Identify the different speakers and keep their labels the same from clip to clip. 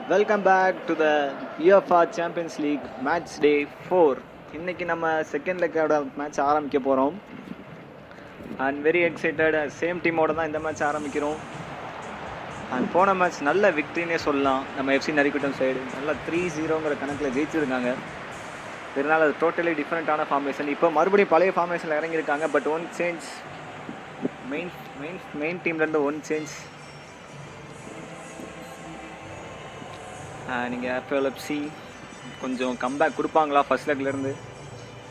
Speaker 1: Welcome back to the UEFA Champions League match day 4. இன்றைக்கி நம்ம second லெக்கோட match ஆரம்பிக்க போகிறோம். And very excited. சேம் டீமோட தான் இந்த மேட்ச் ஆரம்பிக்கிறோம். அண்ட் போன மேட்ச் நல்ல விக்ட்ரினே சொல்லலாம். நம்ம FC நரிக்குட்டம் சைடு நல்லா 3-0ங்கிற கணக்கில் ஜெயிச்சிருக்காங்க. இதனால் அது டோட்டலி டிஃப்ரெண்ட்டான ஃபார்மேஷன். இப்போ மறுபடியும் பழைய ஃபார்மேஷனில் இறங்கியிருக்காங்க. பட் ஒன் சேஞ்ச், மெயின் டீம்லேருந்து ஒன் சேஞ்ச். நீங்கள் எஃப்எல்எஃப்சி கொஞ்சம் கம்பேக் கொடுப்பாங்களா ஃபர்ஸ்ட் லெக்லேருந்து?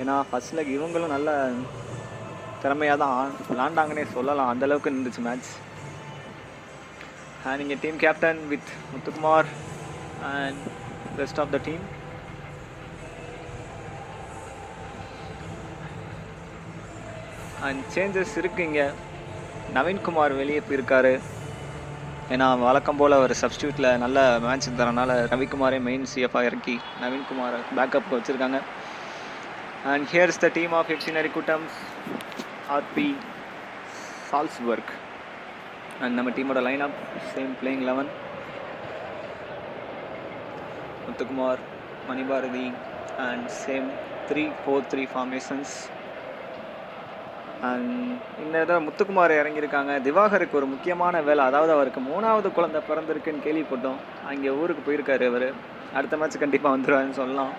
Speaker 1: ஏன்னா ஃபர்ஸ்ட் லெக் இவங்களும் நல்ல திறமையாக தான் விளாண்டாங்கன்னே சொல்லலாம். அந்தளவுக்கு இருந்துச்சு மேட்ச். நீங்கள் team captain with Muthukumar and rest of the team. And changes இருக்குது. இங்கே நவீன்குமார் வெளியே போயிருக்காரு. ஏன்னா வழக்கம் போல் ஒரு சப்ஸ்டியூட்டில் நல்ல மேட்ச் தரனால ரவிக்குமாரே மெயின் சிஎஃபாக இறக்கி நவீன்குமாரை பேக்கப்புக்கு வச்சுருக்காங்க. And here's the team of FC Narikuttam RB Salzburg. And நம்ம டீமோட line up same playing 11. Muthukumar, Manibharathi and same 3-4-3 formations. And இந்த தடவை முத்துக்குமார் இறங்கியிருக்காங்க. திவாகருக்கு ஒரு முக்கியமான வேலை, அதாவது அவருக்கு 3வது குழந்தை பிறந்திருக்குன்னு கேள்விப்பட்டோம். அங்கே ஊருக்கு போயிருக்காரு அவர். அடுத்த மேட்ச் கண்டிப்பாக வந்துடுவாருன்னு சொல்லலாம்.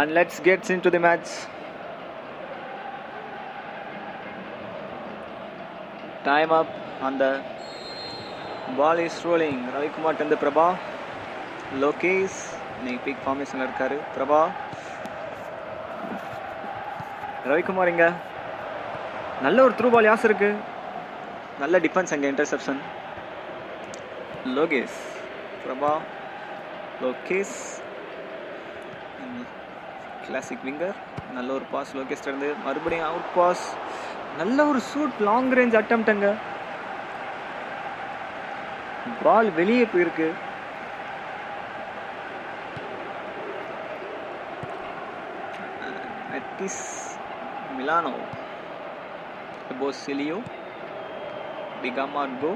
Speaker 1: And let's gets in to the match. Time அப். அந்த ball is rolling. Ravikumar டெந்து Prabha, Lokesh இன்னைக்கு பீக் ஃபார்மேஷனில் இருக்காரு. பிரபா, ரவிக்குமார் இங்கே நல்ல ஒரு த்ரூ பால். யாஸ் இருக்கு, நல்ல டிஃபென்ஸ். அங்கே interception. Lokesh, Prabha, Lokesh classic winger. நல்ல ஒரு பாஸ் லோகேஷ் இருந்து. மறுபடியும் அவுட் பாஸ். நல்ல ஒரு ஷூட், லாங் ரேஞ்ச் அட்டெம்ப்ட். அங்கே பால் வெளியே போயிருக்கு. மிலானோ, எபோசிலியோ, டிகாமார்கோ.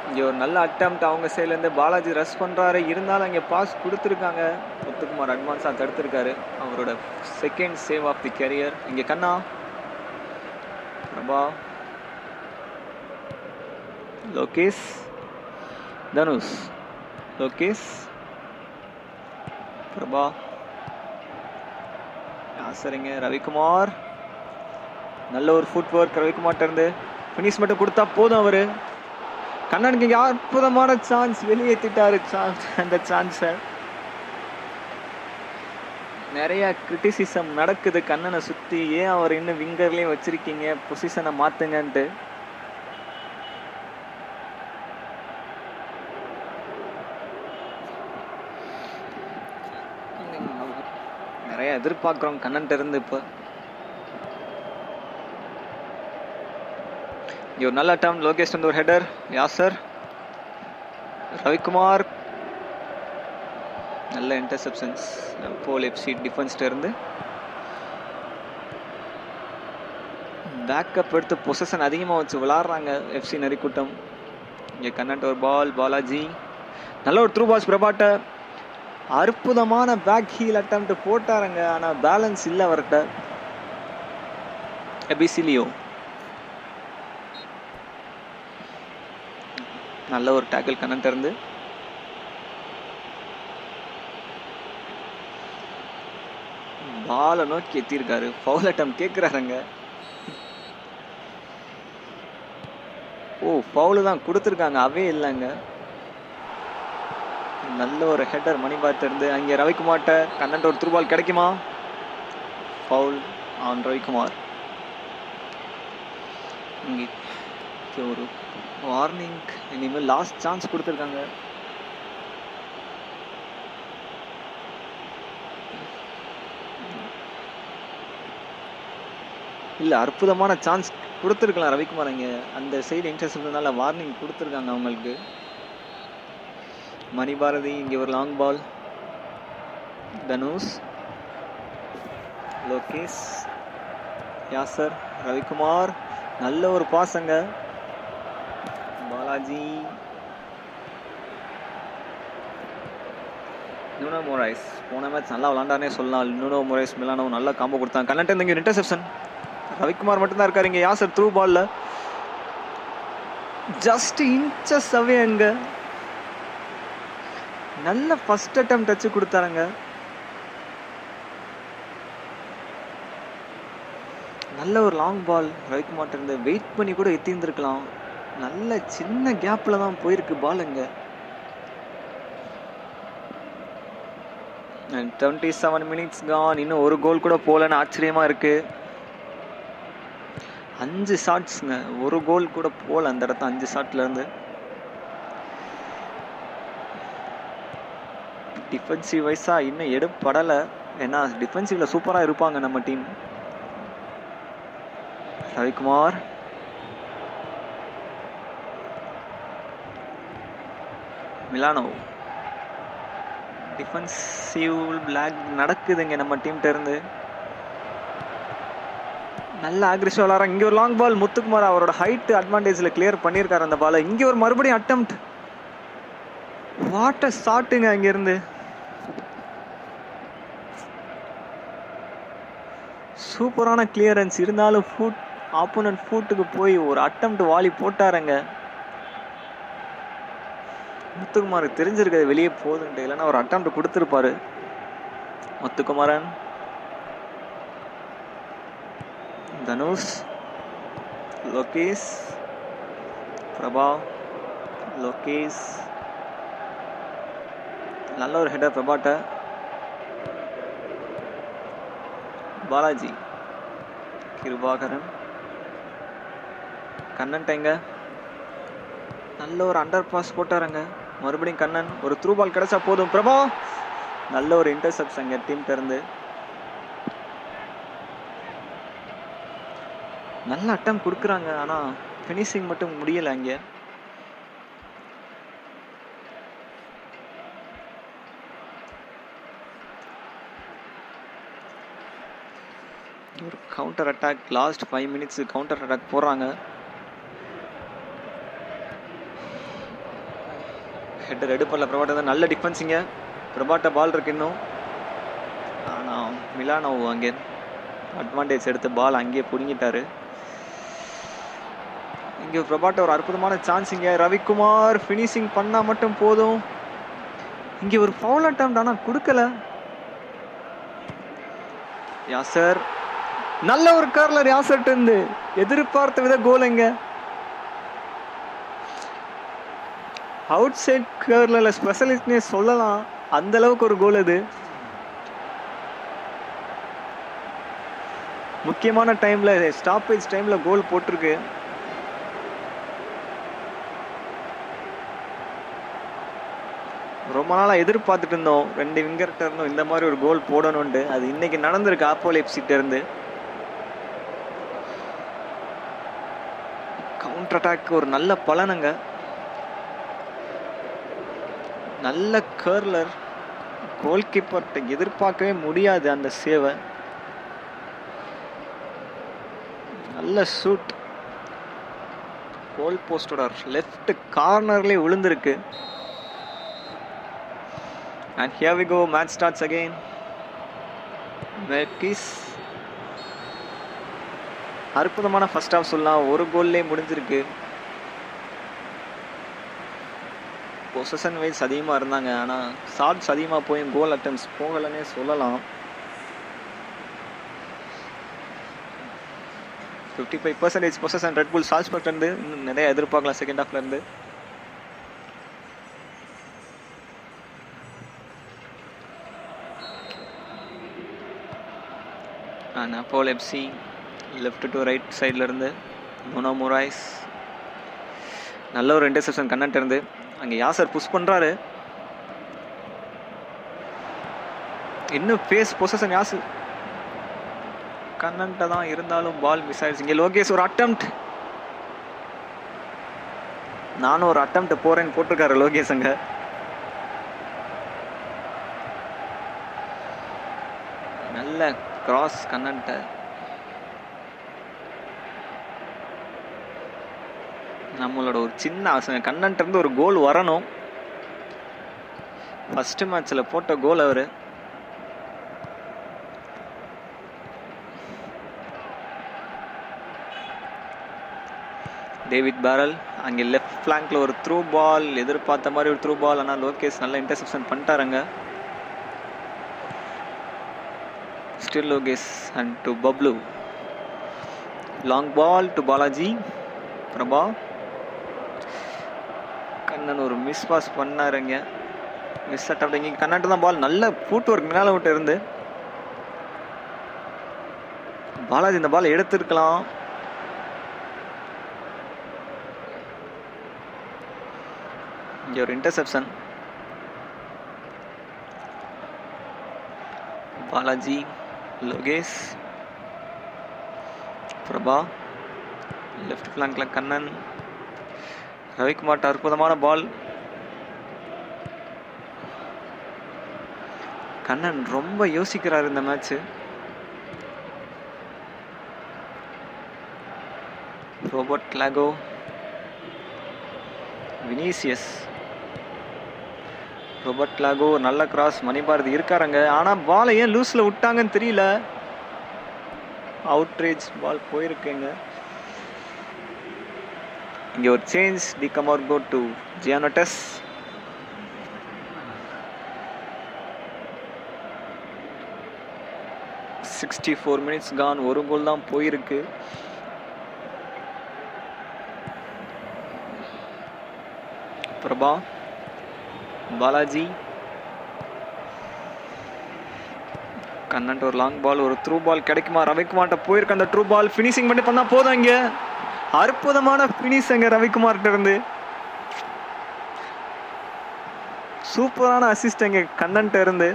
Speaker 1: இங்கே ஒரு நல்ல அட்டெம்ப்ட் அவங்க சைட்லேருந்து. பாலாஜி ரஷ் பண்ணுறாரு, இருந்தாலும் அங்கே பாஸ் கொடுத்துருக்காங்க. முத்துக்குமார் அட்வான்ஸாக தடுத்துருக்காரு. அவரோட second save of the career. இங்கே கண்ணா, பிரபா, லோகேஷ், தனுஷ், லோகேஷ், பிரபா, சரிங்க. ரவிக்குமார், நல்ல ஒரு ஃபுட் ஒர்க் ரவிக்குமார்ட்ட இருந்து. ஃபினிஷ் மட்டும் கொடுத்தா போதும். அவர் கண்ணனுக்கு இங்கே அற்புதமான சான்ஸ், வெளியேற்றிட்டாரு அந்த சான்ஸை. நிறைய கிரிட்டிசிசம் நடக்குது கண்ணனை சுற்றி. ஏன் அவர் இன்னும் விங்கர்லேயும் வச்சிருக்கீங்க, பொசிஷனை மாற்றுங்கன்ட்டு. நிறைய எதிர்பார்க்குறோம் கண்ணன்ட்ட இருந்து. இப்போ இங்கே ஒரு நல்ல டர்ன். லோகேஷ் வந்து ஒரு ஹெடர். யாசர், ரவிக்குமார், நல்ல இன்டர்செப்ஷன்ஸ். போல் FC டிஃபென்ஸ்ட இருந்து பேக்கப் எடுத்து பொசிஷன் அதிகமாக வச்சு விளாட்றாங்க FC நரிக்குட்டம். இங்கே கண்ணன்ட்ட ஒரு பால். பாலாஜி, நல்ல ஒரு த்ரூ பால்ஸ். பிரபாட்ட அற்புதமான பேக் ஹீல் அட்டெம்ப்ட் போட்டாருங்க. ஆனால் பேலன்ஸ் இல்லை அவர்கிட்ட. எபிசிலியோ, நல்ல ஒரு டேக்கிள் கண்ணன்ட்ட இருந்து. பாலை நோக்கி எத்திருக்காரு. ஃபவுல் அட்டெம்ப்ட் கேட்குறாருங்க. ஃபவுலு தான் கொடுத்துருக்காங்க, அவே இல்லைங்க. நல்ல ஒரு ஹெட்டர் மணிபார்ட்ட இருந்து. அங்கே ரவிக்குமார்ட்ட கண்ணன்ட்ட ஒரு த்ரூ பால் கிடைக்குமா? Foul on Ravikumar. இங்கே ஒரு வார்னிங். இனிமேல் லாஸ்ட் சான்ஸ் கொடுத்துருக்காங்க. இல்லை, அற்புதமான சான்ஸ் கொடுத்துருக்கலாம் ரவிக்குமார். இங்கே அந்த சைடு இன்ட்ரெஸ்ட்னால வார்னிங் கொடுத்துருக்காங்க அவங்களுக்கு. மணிபாரதி, இங்கே ஒரு லாங் பால். தனுஷ், லோகேஷ், யாசர், ரவிக்குமார், நல்ல ஒரு பாசங்க. பாலாஜி, நூனோ மொரைஸ் போன மேட்ச் நல்லா விளாண்டானே சொல்லலாம். நூனோ மொரைஸ் மிலானோ நல்ல காம்போ கொடுத்தாங்க. கண்ணன்ட்டு இங்கே இன்டர்செப்ஷன். ரவிக்குமார் மட்டும்தான் இருக்காரு இங்கே. யாசர் த்ரூ பால்ல ஜஸ்ட் இன்ச்சஸ் அவே. அங்க நல்ல ஃபர்ஸ்ட் அட்டம் டச் கொடுத்தாருங்க. நல்ல ஒரு லாங் பால் ரவிக்குமார் இருந்து வெயிட் பண்ணி கூட எத்திருந்துருக்கலாம். நல்ல சின்ன கேப்ல தான் போயிருக்கு பால். அங்க 27 மினிட்ஸ் கான். இன்னும் ஒரு கோல் கூட போலன்னு ஆச்சரியமா இருக்கு. 5 ஷாட்ஸ்ங்க, ஒரு கோல் கூட போல அந்த இடத்த 5 ஷாட்ல இருந்து. டிஃபென்சிவ் வைஸா இன்னும் எடுப்படலை. ஏன்னா டிஃபென்சிவ்ல சூப்பரா இருப்பாங்க நம்ம team. Ravikumar, Milano, defensive block நடக்குதுங்க நம்ம டீம்கிட்ட இருந்து. நல்ல அக்ரெசிவ் விளாட்றாங்க. இங்கே ஒரு லாங் பால். முத்துக்குமார் அவரோட ஹைட் அட்வான்டேஜில் கிளியர் பண்ணியிருக்காரு அந்த பாலை. இங்கே ஒரு மறுபடியும் அட்டெம்ப்ட். வாட் அ ஷாட்டுங்க அங்கேருந்து. சூப்பரான கிளியரன்ஸ். இருந்தாலும் ஆப்போனன்ட் ஃபுட்டுக்கு போய் ஒரு அட்டெம்ப்ட் வாலி போட்டாருங்க. முத்துக்குமாருக்கு தெரிஞ்சிருக்கிறது வெளியே போகுதுன்ட்டு, இல்லைன்னா ஒரு அட்டெம்ப்ட் கொடுத்துருப்பாரு. முத்துக்குமாரன், தனுஷ், லோகேஷ், பிரபா, லோகேஷ், நல்ல ஒரு ஹெடர் பிரபாட்ட. பாலாஜி, கிருபாகரன், கண்ணன் டைங்க நல்ல ஒரு அண்டர் பாஸ் போட்டாருங்க. மறுபடியும் கண்ணன், ஒரு த்ரூ பால் கிடைச்சா போதும். பிரபா, நல்ல ஒரு இன்டர்செப்ஷன் டீம் இருந்து. நல்ல அட்டம் கொடுக்குறாங்க, ஆனா ஃபினிஷிங் மட்டும் முடியல. அங்க ஒரு counter attack. Last 5 minutes counter attack போடுறாங்க. ஹெட்டர் எடுப்பல. பிரபாட்ட நல்ல டிஃபென்ஸிங்க. பிரபாட்ட பால் இருக்கு இன்னும். ஆனால் மிலானோ அங்கே அட்வான்டேஜ் எடுத்து பால் அங்கேயே பிடுங்கிட்டாரு. இங்கே பிரபாட்ட ஒரு அற்புதமான சான்ஸ். இங்கே ரவிக்குமார் ஃபினிஷிங் பண்ணால் மட்டும் போதும். இங்கே ஒரு ஃபவுல் அட்டெம்ப்ட் ஆனால் கொடுக்கல. யாசர், நல்ல ஒரு கர்லர் யாசர்ட் இருந்து. எதிர்பார்த்த வித கோல். எங்க அவுட் சைட் கர்லர்ல ஸ்பெஷலிஸ்ட்னே சொல்லலாம். அந்த அளவுக்கு ஒரு கோல் அது. முக்கியமான டைம்ல, ஸ்டாப்பேஜ் டைம்ல கோல் போட்டிருக்கு. ரொம்ப நாளா எதிர்பார்த்துட்டு இருந்தோம் 2 விங்கர்ட்ட இருந்தும் இந்த மாதிரி ஒரு கோல் போடணும்னு. அது இன்னைக்கு நடந்திருக்கு அப்போலோ எஃப்சிட்ட இருந்து. கவுண்டர் அட்டாக் ஒரு நல்ல பலனுங்க. நல்ல கர்லர். கோல் கீப்பர்ட்ட எதிர்பார்க்கவே முடியாது அந்த சேவை. நல்ல ஷூட். கோல் போஸ்டோட லெஃப்ட் கார்னர்லயே விழுந்திருக்கு. And here we go, match starts again. Merkis, அற்புதமான ஃபர்ஸ்ட் ஹாஃப் சொல்லலாம். ஒரு கோல்லே முடிஞ்சிருக்கு. பொசஷன் வைஸ் அதிகமாக இருந்தாங்க, ஆனால் ஷாட்ஸ் அதிகமாக போய் கோல் அட்டெம்ப்ட்ஸ் போகலன்னே சொல்லலாம். 55% பொசஷன் ரெட் புல் சால்ஸ்பர்க்ல இருந்து. இன்னும் நிறைய எதிர்பார்க்கலாம் செகண்ட் ஹாஃப்ல இருந்து. Apollo FC left to right சைடில் இருந்து நூனோ மொரைஸ். நல்ல ஒரு இன்டர்செப்ஷன் கண்ணன்ட்டு இருந்து. அங்கே யாசர் புஷ் பண்ணுறாரு. இன்னும் ஃபேஸ் பொசஷன் யாசர் கண்ணன்ட்ட தான் இருந்தாலும் பால் மிஸ் ஆயிடுச்சு. இங்கே லோகேஷ் ஒரு அட்டெம்ப்ட். நானும் ஒரு அட்டெம்ப்ட் போறேன்னு போட்டிருக்காரு லோகேஷ். அங்க நல்ல கிராஸ் கண்ணன்ட்ட. நம்மளோட ஒரு சின்ன ஆசை கண்ணன்ட்ட இருந்து ஒரு கோல் வரணும். ஃபர்ஸ்ட் மேட்ச்ல போட்ட கோல் அவரு. டேவிட் பேரல் அங்கே லெஃப்ட் ஃபிளாங்க்ல ஒரு த்ரூ பால், எதிர்பார்த்த மாதிரி ஒரு த்ரூ பால். ஆனால் லோகேஷ் நல்ல இன்டர்செப்ஷன் பண்ணிட்டாருங்க. Still Lokesh and to Bablu. Long ball to Balaji. Prabha. Kannan ஒரு மிஸ் பாஸ் பண்ணாருங்க. மிஸ் அட் இங்கே கண்ணன்ட்டு தான் பால். நல்ல ஃபுட் ஒர்க் மேலே விட்டு இருந்து பாலாஜி இந்த பால் எடுத்திருக்கலாம். இங்கே ஒரு இன்டர்செப்ஷன். பாலாஜி, லோகேஷ், பிரபா, லெஃப்ட் ஃபிளாங்க்ல கண்ணன், ரவிக்குமார் அற்புதமான பால். கண்ணன் ரொம்ப யோசிக்கிறார் இந்த மேட்ச். Robert லாகோ, Vinicius. ரோபர்ட் லாகோ நல்ல கிராஸ். மணிபாரதி இருக்காருங்க. ஆனால் பாலை ஏன் லூஸில் விட்டாங்கன்னு தெரியல. அவுட்ரேஜ் பால் போயிருக்குங்க. இங்கே ஒரு change. De Camargo to Gianottas. Sixty 4 minutes gone. ஒரு கோல் தான் போயிருக்கு. பிரபா, பாலாஜி, கண்ணன் ஒரு லாங் பால், ஒரு த்ரூ பால் கிடைக்குமா? ரவிக்குமார்ட்ட போயிருக்கு அந்த த்ரூ பால். ஃபினிஷிங் பண்ணி பண்ணா போதும். இங்க அற்புதமான ஃபினிஷ் அங்க ரவிக்குமார்ட்ட இருந்து. சூப்பரான அசிஸ்ட் அங்க கண்ணன்ட்ட இருந்து.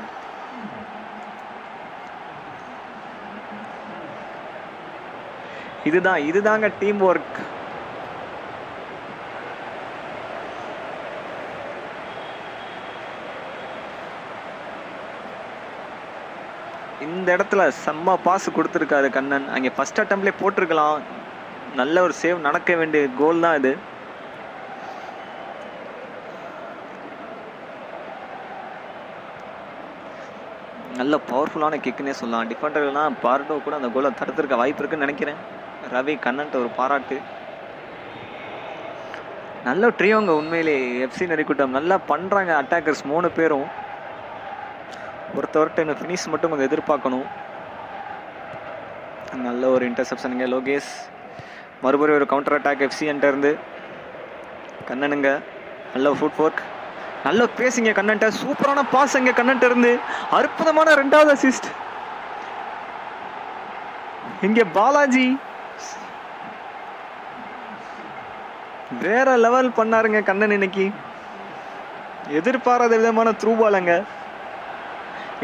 Speaker 1: இதுதாங்க டீம் ஒர்க். இந்த இடத்துல செம்ம பாஸ் கொடுத்துருக்காரு கண்ணன். அங்கே ஃபர்ஸ்ட் அட்டம்ப்ட்லேயே போட்டிருக்கலாம். நல்ல ஒரு சேவ் நடக்க வேண்டிய கோல் தான் இது. நல்ல பவர்ஃபுல்லான கிக்குன்னே சொல்லலாம். டிஃபெண்டர்லாம் பார்டோ கூட அந்த கோலை தடுத்திருக்க வாய்ப்பு இருக்குன்னு நினைக்கிறேன். ரவி கண்ணன்ட்ட ஒரு பாராட்டு. நல்ல ட்ரியோங்க உண்மையிலே. எஃப்சி நரிக்குட்டம் நல்லா பண்ணுறாங்க. அட்டாக்கர்ஸ் 3 பேரும். ஒருத்தவர்கிட்ட இன்னும் ஃபினிஷ் மட்டும் கொஞ்சம் எதிர்பார்க்கணும். நல்ல ஒரு இன்டர்செப்ஷனுங்க. லோகேஷ் மறுபடியும் ஒரு கவுண்டர் அட்டாக் எஃப்சிஎன்ட்ட இருந்து. கண்ணனுங்க நல்ல ஃபுட் ஒர்க். நல்ல பேசிங்க கண்ணன்ட்ட. சூப்பரான பாஸ் அங்கே கண்ணன்ட்ட இருந்து. அற்புதமான 2வது அசிஸ்ட். இங்கே பாலாஜி வேற லெவல் பண்ணாருங்க கண்ணன் இன்னைக்கு. எதிர்பாராத விதமான த்ரூ பாலுங்க.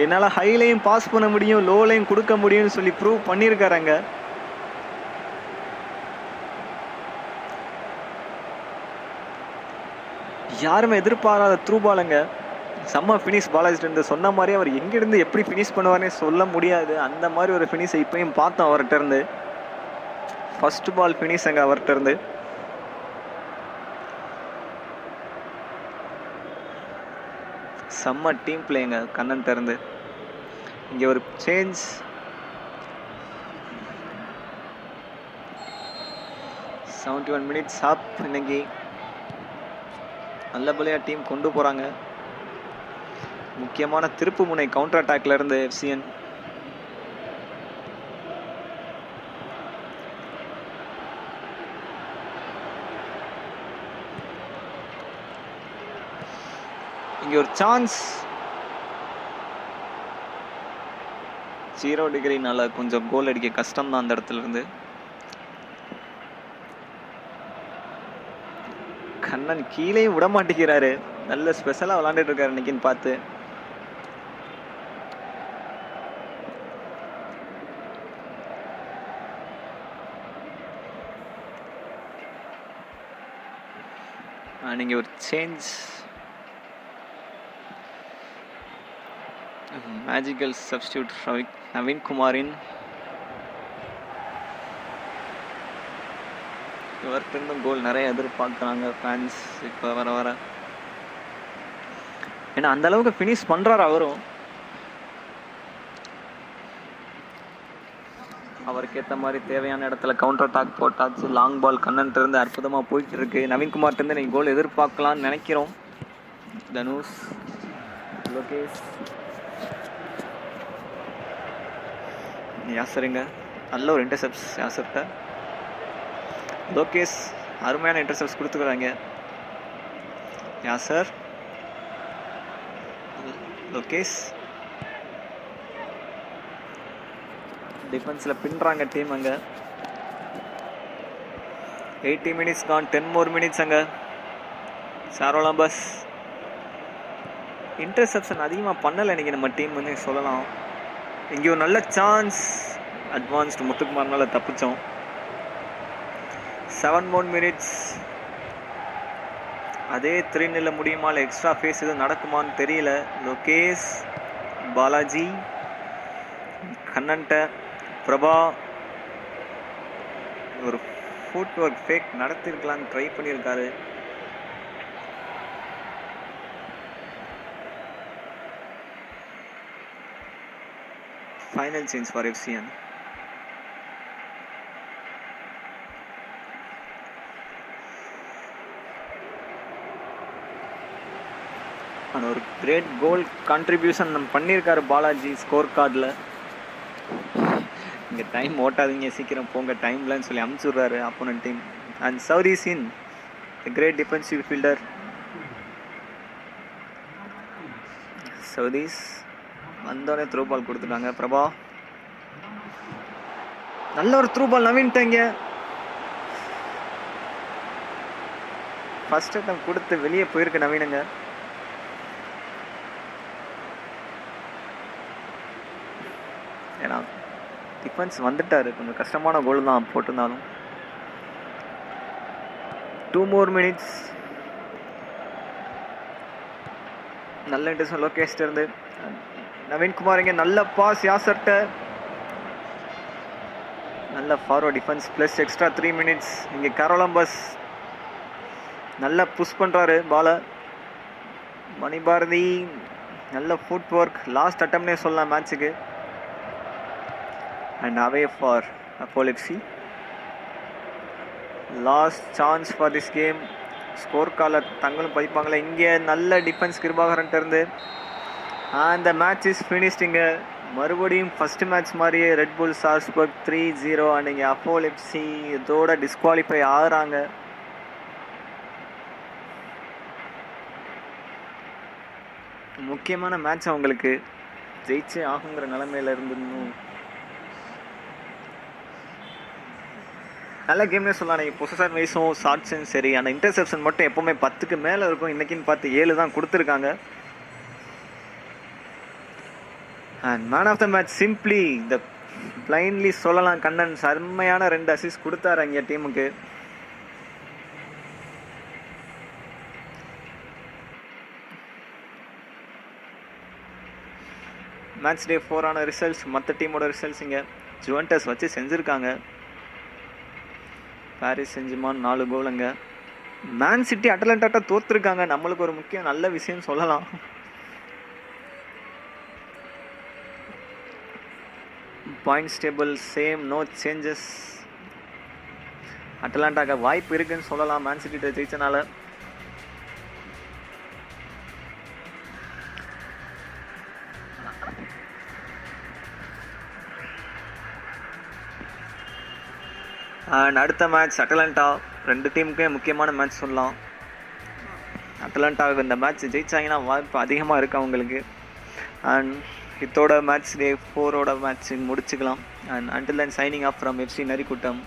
Speaker 1: என்னால் ஹைலையும் பாஸ் பண்ண முடியும், லோலையும் கொடுக்க முடியும்னு சொல்லி ப்ரூவ் பண்ணியிருக்காருங்க. யாருமே எதிர்பாராத த்ரூ பாலுங்க. செம்ம ஃபினிஷ் பாலாஜிட்டு இருந்து. சொன்ன மாதிரி அவர் எங்கிருந்து எப்படி ஃபினிஷ் பண்ணுவார்னே சொல்ல முடியாது. அந்த மாதிரி ஒரு ஃபினிஷை இப்பயும் பார்த்தோம் அவர்கிட்ட இருந்து. ஃபர்ஸ்ட் பால் ஃபினிஷ் அங்கே அவர்கிட்ட இருந்து. செம்ம டீம் பிளேங்க கண்ணன் இருந்து. இங்கே ஒரு சேஞ்ச். 71 மினிட்ஸ் அப். இன்னைக்கு நல்லபடியாக டீம் கொண்டு போகிறாங்க. முக்கியமான திருப்பு முனை கவுண்டர் அட்டாக்ல இருந்து எஃப்சிஎன். இங்கே ஒரு சான்ஸ். 0 டிகிரினால கொஞ்சம் கோல் அடிக்க கஷ்டம் தான் அந்த இடத்துல இருந்து. கண்ணன் கீழே விட மாட்டேங்கிறாரு. நல்ல ஸ்பெஷலா விளையாண்டுட்டு இருக்காரு இன்னைக்குன்னு பார்த்து. நீங்க ஒரு சேஞ்ச். மேஜிக்கல் சப்ஸ்டியூட் நவீன் குமாரின். இவர்கிட்டருந்தும் கோல் நிறைய எதிர்பார்க்குறாங்க ஃபேன்ஸ் இப்போ வர வர. ஏன்னா அந்த அளவுக்கு ஃபினிஷ் பண்ணுறாரு அவரும். அவருக்கு ஏற்ற மாதிரி தேவையான இடத்துல கவுண்டர் அட்டாக் போட்டாச்சு. லாங் பால் கண்ணன்ட்டு இருந்து அற்புதமாக போயிட்டு இருக்கு. நவீன்குமார்ட்டேருந்து நீங்கள் கோல் எதிர்பார்க்கலாம்னு நினைக்கிறோம். தனுஷ், லோகேஷ், யாசருங்க நல்ல ஒரு இன்டர்செப்ட்ஸ். யாசர்கிட்ட லோகேஷ் அருமையான இன்டர்செப்ட்ஸ் கொடுத்துக்கிறாங்க. யாசர், லோகேஷ் டிஃபென்ஸில் பின்னுறாங்க டீம். அங்கே 80 minutes gone, 10 more minutes. அங்கே சாரோலாம்பஸ் இன்டர்செப்ஷன் அதிகமாக பண்ணலை இன்றைக்கி நம்ம டீம் வந்து சொல்லலாம். இங்கே ஒரு நல்ல சான்ஸ், அட்வான்ஸ்டு முத்துக்குமார்னால தப்பிச்சோம். 7 more minutes. அதே 3-0 முடியுமா இல்லை எக்ஸ்ட்ரா ஃபேஸ் எதுவும் நடக்குமான்னு தெரியல. லோகேஷ், பாலாஜி, கண்ணன்ட்ட, பிரபா ஒரு ஃபுட் ஒர்க் ஃபேக் நடத்திருக்கலான்னு ட்ரை பண்ணியிருக்காரு. Final change for FCN. ஆனால் ஒரு கிரேட் கோல் கான்ட்ரிபியூஷன் நம்ம பண்ணியிருக்காரு பாலாஜி ஸ்கோர் கார்டில். இங்கே டைம் ஓட்டாதீங்க, சீக்கிரம் போங்க டைம்லன்னு சொல்லி அமுச்சுடுறாரு opponent team. And Southees in great defensive fielder. Southees வந்தோடனே த்ரூ பால் கொடுத்துட்டாங்க. பிரபா நல்ல ஒரு த்ரூ பால் நவீன்ட்டாங்க. ஃபர்ஸ்ட் அட்டம் கொடுத்து வெளியே போயிருக்கு நவீனுங்க. ஏன்னா டிஃபென்ஸ் வந்துட்டாரு, கொஞ்சம் கஷ்டமான கோல் தான் போட்டிருந்தாலும். 2 more minutes. நல்ல இன்டர்செப்ஷன் லோகேஷ்ட இருந்து. நவீன்குமார் இங்கே நல்ல பாஸ் யாசர்ட்ட. நல்ல forward defence plus extra 3 minutes. இங்கே கரோலம்பஸ் நல்லா புஷ் பண்ணுறாரு பாலை. மணிபாரதி நல்ல ஃபுட் ஒர்க், லாஸ்ட் அட்டம்னே சொல்லலாம் மேட்சுக்கு. And away for Apollo FC. Last chance for this game. Score காலர் தங்களும் பதிப்பாங்களே. இங்கே நல்ல டிஃபென்ஸ் கிருபாகரன்ட்டு இருந்து. And the match is finished. இங்கே மறுபடியும் ஃபஸ்ட்டு மேட்ச் மாதிரியே ரெட் புல் சால்ஸ்பர்க் 3-0. அண்ட் இங்கே அப்போலோ FC இதோட டிஸ்குவாலிஃபை ஆகுறாங்க. முக்கியமான மேட்ச் அவங்களுக்கு ஜெயிச்சே ஆகுங்கிற நிலைமையில இருந்துன்னு நல்ல கேம்னே சொல்லலாம். நீங்கள் பொசிஷன் வைஸும் ஷார்ட்ஸும் சரி. அந்த இன்டர்செப்ஷன் மட்டும் எப்போவுமே 10க்கு மேலே இருக்கும். இன்றைக்கின்னு பார்த்து 7 தான் கொடுத்துருக்காங்க. And man of the match simply இந்த பிளைன்லி சொல்லலாம் கண்ணன். செம்மையான 2 அசிஸ்ட் கொடுத்தாரு அங்கே டீமுக்கு. மேட்ச் டே 4 ரிசல்ட்ஸ், மற்ற டீமோட ரிசல்ட்ஸ் இங்கே ஜுவென்டஸ் வச்சு செஞ்சுருக்காங்க. பாரிஸ் செஞ்சுமான் 4 கோலுங்க. மேன் சிட்டி அட்டலாண்டாட்ட தோற்றுருக்காங்க. நம்மளுக்கு ஒரு முக்கியம் நல்ல விஷயம் சொல்லலாம். Points table same, no changes. அட்டலாண்டாக்க வாய்ப்பு இருக்குன்னு சொல்லலாம் மேன் சிட்டி ஜெயிச்சனால. அண்ட் அடுத்த மேட்ச் அட்டலாண்டா. 2 டீமுக்கே முக்கியமான மேட்ச் சொல்லலாம். அட்டலாண்டாவுக்கு இந்த மேட்ச் ஜெயிச்சாங்கன்னா வாய்ப்பு அதிகமாக இருக்குது அவங்களுக்கு. அண்ட் இதோட மேட்ச் டே 4 மேட்ச் முடிச்சுக்கலாம். And until then signing off from FC நரிக்கூட்டம்.